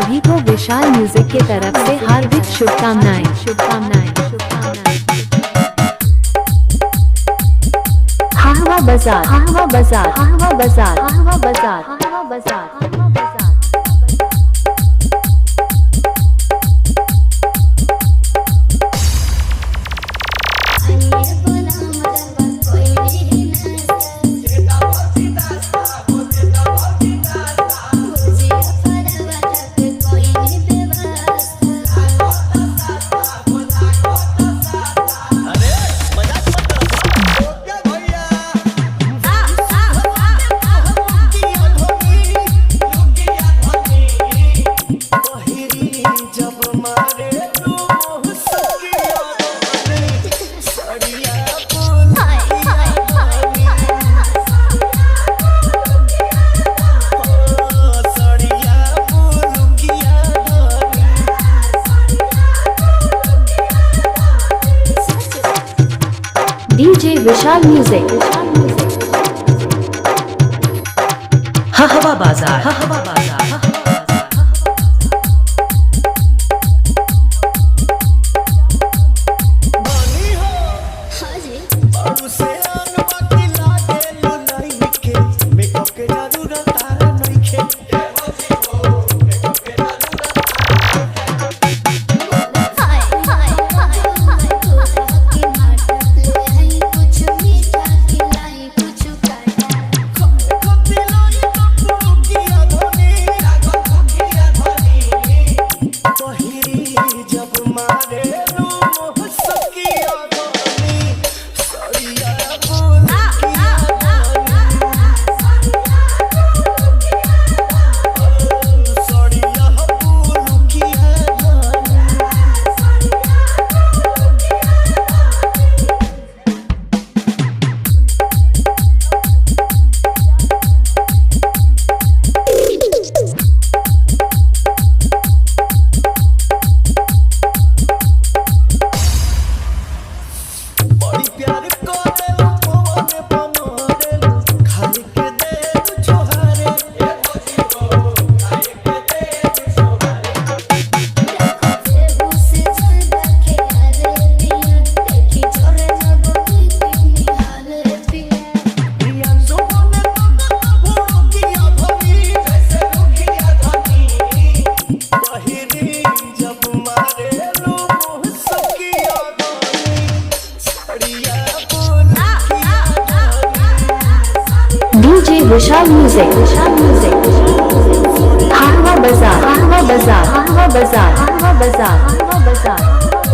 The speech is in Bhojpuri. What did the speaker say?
सभी को विशाल म्यूजिक की तरफ से हार्दिक शुभकामनाएं। हाहवा बाजार, हाहवा बाजार, हाहवा बाजार, हाहवा बाजार, हाहवा बाजार, हाहवा बाजार। डीजे विशाल म्यूजिक। हाहवा बाजार, हाहवा बाजार। डीजे विशाल म्यूजिक। हाहवा बाजार, हाहवा बाजार, हाहवा बाजार, हाहवा बाजार, हाहवा बाजार।